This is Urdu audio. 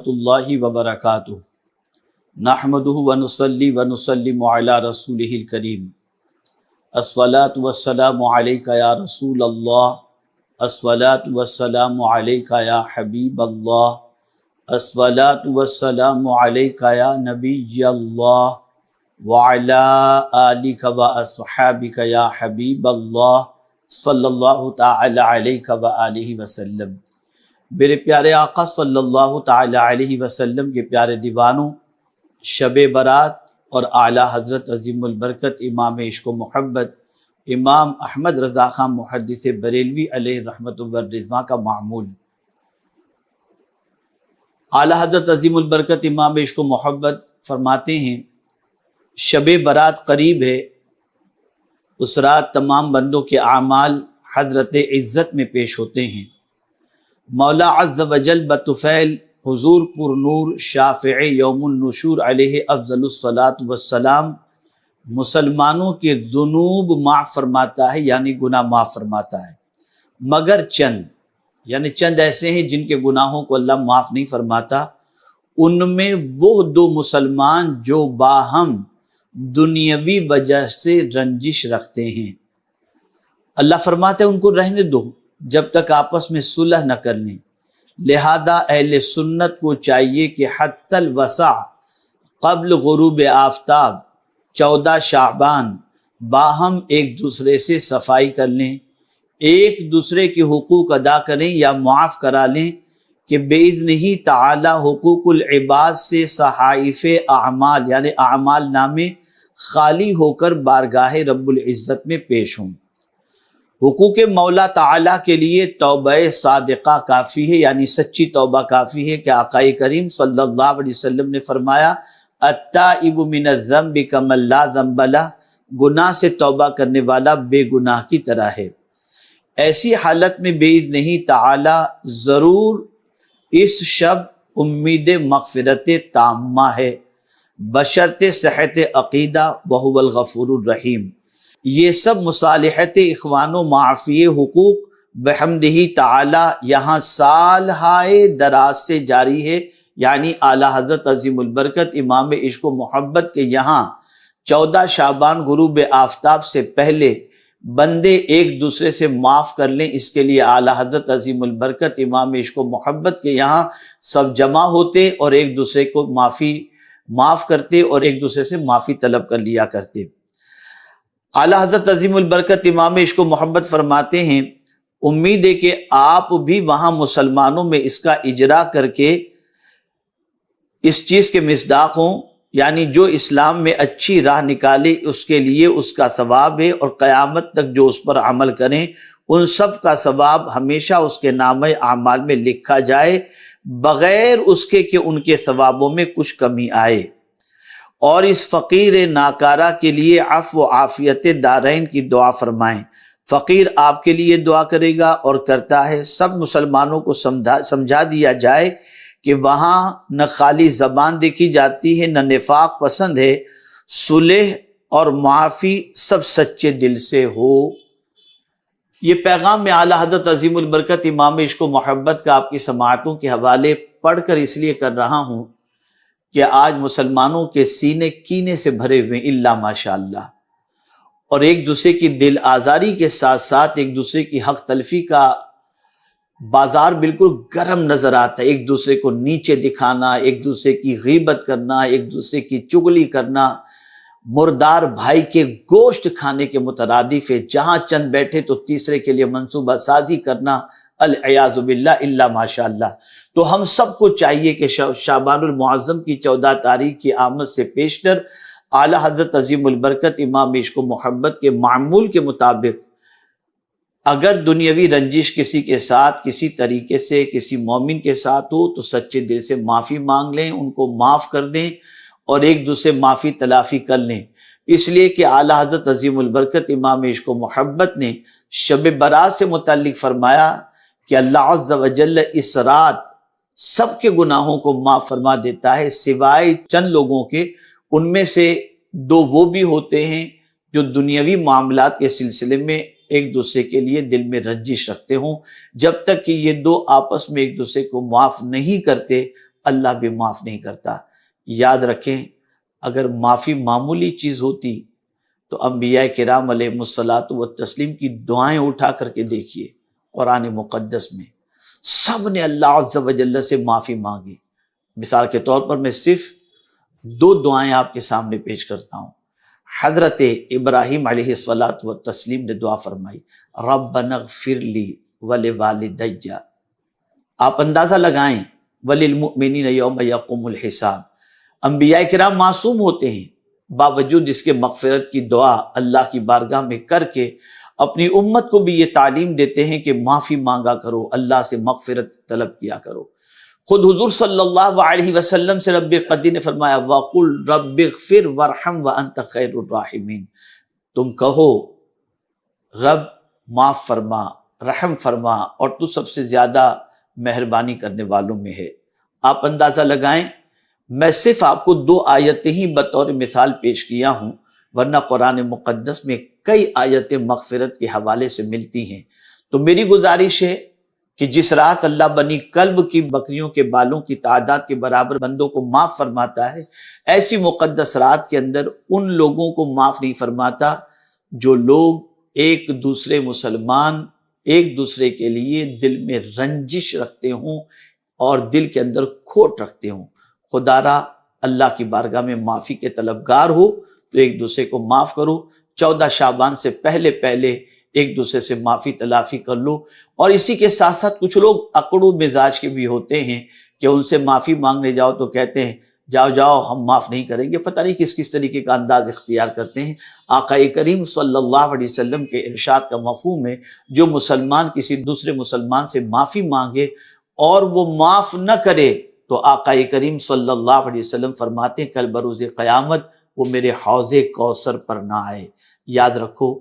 اللہ وبرکاتہ نحمدہ ونصلی ونسلم علی رسولہ الکریم الصلاۃ والسلام علیک یا رسول اللہ الصلاۃ والسلام علیک یا حبیب اللہ الصلاۃ والسلام علیک یا نبی اللہ وعلی آلک واصحابک یا حبیب اللہ صلی اللہ تعالی علیہ وآلہ وسلم۔ میرے پیارے آقا صلی اللہ تعالی علیہ وسلم کے پیارے دیوانوں، شب برات اور اعلیٰ حضرت عظیم البرکت امام عشق و محبت امام احمد رضا خان محدث بریلوی علیہ رحمت والرضوان کا معمول۔ اعلیٰ حضرت عظیم البرکت امام عشق و محبت فرماتے ہیں شب برات قریب ہے، اس رات تمام بندوں کے اعمال حضرت عزت میں پیش ہوتے ہیں۔ مولا عز و جل بطفیل حضور پر نور شافع یوم النشور علیہ افضل الصلاۃ والسلام مسلمانوں کے ذنوب معاف فرماتا ہے، یعنی گناہ معاف فرماتا ہے، مگر چند، یعنی چند ایسے ہیں جن کے گناہوں کو اللہ معاف نہیں فرماتا۔ ان میں وہ دو مسلمان جو باہم دنیاوی وجہ سے رنجش رکھتے ہیں، اللہ فرماتا ہے ان کو رہنے دو جب تک آپس میں صلح نہ کر لیں۔ لہذا اہل سنت کو چاہیے کہ حتی الوسع قبل غروب آفتاب 14 شعبان باہم ایک دوسرے سے صفائی کر لیں، ایک دوسرے کے حقوق ادا کریں یا معاف کرا لیں کہ بِإِذْنِهِ تعالی حقوق العباد سے صحائف اعمال یعنی اعمال نامے خالی ہو کر بارگاہ رب العزت میں پیش ہوں۔ حقوق مولا تعالیٰ کے لیے توبہ صادقہ کافی ہے، یعنی سچی توبہ کافی ہے کہ آقا کریم صلی اللہ علیہ وسلم نے فرمایا التائب من الذنب کمن لا ذنب لہ، گناہ سے توبہ کرنے والا بے گناہ کی طرح ہے۔ ایسی حالت میں باذنہ تعالی ضرور اس شب امید مغفرت تامہ ہے بشرط صحت عقیدہ وہو الغفور الرحیم۔ یہ سب مصالحت اخوان و معافی حقوق بحمدہ تعالی یہاں سال ہائے دراز سے جاری ہے، یعنی اعلیٰ حضرت عظیم البرکت امام عشق و محبت کے یہاں 14 شعبان غروب آفتاب سے پہلے بندے ایک دوسرے سے معاف کر لیں، اس کے لیے اعلیٰ حضرت عظیم البرکت امام عشق و محبت کے یہاں سب جمع ہوتے اور ایک دوسرے کو معاف کرتے اور ایک دوسرے سے معافی طلب کر لیا کرتے۔ اعلیٰ حضرت عظیم البرکت امام عشق و محبت فرماتے ہیں امید ہے کہ آپ بھی وہاں مسلمانوں میں اس کا اجرا کر کے اس چیز کے مصداق ہوں، یعنی جو اسلام میں اچھی راہ نکالے اس کے لیے اس کا ثواب ہے، اور قیامت تک جو اس پر عمل کریں ان سب کا ثواب ہمیشہ اس کے نامہ اعمال میں لکھا جائے بغیر اس کے کہ ان کے ثوابوں میں کچھ کمی آئے۔ اور اس فقیر ناکارہ کے لیے عفو و عافیت دارین کی دعا فرمائیں۔ فقیر آپ کے لیے دعا کرے گا اور کرتا ہے۔ سب مسلمانوں کو سمجھا دیا جائے کہ وہاں نہ خالی زبان دیکھی جاتی ہے، نہ نفاق پسند ہے، صلح اور معافی سب سچے دل سے ہو۔ یہ پیغام میں اعلیٰ حضرت عظیم البرکت امام عشق و محبت کا آپ کی سماعتوں کے حوالے پڑھ کر اس لیے کر رہا ہوں کہ آج مسلمانوں کے سینے کینے سے بھرے ہوئے الا ماشاءاللہ، اور ایک دوسرے کی دل آزاری کے ساتھ ساتھ ایک دوسرے کی حق تلفی کا بازار بالکل گرم نظر آتا ہے۔ ایک دوسرے کو نیچے دکھانا، ایک دوسرے کی غیبت کرنا، ایک دوسرے کی چغلی کرنا، مردار بھائی کے گوشت کھانے کے مترادف ہے۔ جہاں چند بیٹھے تو تیسرے کے لیے منصوبہ سازی کرنا، العیاذ باللہ الا ماشاءاللہ۔ تو ہم سب کو چاہیے کہ شعبان المعظم کی 14 تاریخ کی آمد سے پیشتر اعلیٰ حضرت عظیم البرکت امام عشق و محبت کے معمول کے مطابق اگر دنیاوی رنجش کسی کے ساتھ کسی طریقے سے کسی مومن کے ساتھ ہو تو سچے دل سے معافی مانگ لیں، ان کو معاف کر دیں اور ایک دوسرے معافی تلافی کر لیں، اس لیے کہ اعلیٰ حضرت عظیم البرکت امام عشق و محبت نے شب برات سے متعلق فرمایا کہ اللہ عز و جل اس رات سب کے گناہوں کو معاف فرما دیتا ہے سوائے چند لوگوں کے۔ ان میں سے 2 وہ بھی ہوتے ہیں جو دنیاوی معاملات کے سلسلے میں ایک دوسرے کے لیے دل میں رنجش رکھتے ہوں۔ جب تک کہ یہ 2 آپس میں ایک دوسرے کو معاف نہیں کرتے اللہ بھی معاف نہیں کرتا۔ یاد رکھیں اگر معافی معمولی چیز ہوتی تو انبیاء کرام علیہ الصلوۃ والتسلیم کی دعائیں اٹھا کر کے دیکھیے، قرآن مقدس میں سب نے اللہ عز و جل سے معافی مانگی۔ مثال کے طور پر میں صرف 2 دعائیں آپ کے سامنے پیش کرتا ہوں۔ حضرت ابراہیم علیہ الصلوۃ والتسلیم نے دعا فرمائی، ربنا اغفر لی ولوالدی، آپ اندازہ لگائیں وللمؤمنین یوم یقوم الحساب۔ انبیاء کرام معصوم ہوتے ہیں، باوجود اس کے مغفرت کی دعا اللہ کی بارگاہ میں کر کے اپنی امت کو بھی یہ تعلیم دیتے ہیں کہ معافی مانگا کرو، اللہ سے مغفرت طلب کیا کرو۔ خود حضور صلی اللہ علیہ وسلم سے رب قدیر نے فرمایا وَقُلْ رَبِّ اغْفِرْ وَارْحَمْ وَأَنْتَ خَيْرُ الرَّاحِمِينَ، تم کہو رب معاف فرما، رحم فرما، اور تو سب سے زیادہ مہربانی کرنے والوں میں ہے۔ آپ اندازہ لگائیں، میں صرف آپ کو 2 آیتیں ہی بطور مثال پیش کیا ہوں، ورنہ قرآن مقدس میں کئی آیتیں مغفرت کے حوالے سے ملتی ہیں۔ تو میری گزارش ہے کہ جس رات اللہ بنی کلب کی بکریوں کے بالوں کی تعداد کے برابر بندوں کو معاف فرماتا ہے، ایسی مقدس رات کے اندر ان لوگوں کو معاف نہیں فرماتا جو لوگ ایک دوسرے مسلمان ایک دوسرے کے لیے دل میں رنجش رکھتے ہوں اور دل کے اندر کھوٹ رکھتے ہوں۔ خدا را اللہ کی بارگاہ میں معافی کے طلبگار ہو تو ایک دوسرے کو معاف کرو، 14 شعبان سے پہلے ایک دوسرے سے معافی تلافی کر لو۔ اور اسی کے ساتھ ساتھ کچھ لوگ اکڑو مزاج کے بھی ہوتے ہیں کہ ان سے معافی مانگنے جاؤ تو کہتے ہیں جاؤ ہم معاف نہیں کریں گے، پتہ نہیں کس طریقے کا انداز اختیار کرتے ہیں۔ آقا کریم صلی اللہ علیہ وسلم کے ارشاد کا مفہوم ہے جو مسلمان کسی دوسرے مسلمان سے معافی مانگے اور وہ معاف نہ کرے تو آقا کریم صلی اللہ علیہ وسلم فرماتے ہیں کل بروز قیامت وہ میرے حوض کوثر پر نہ آئے۔ یاد رکھو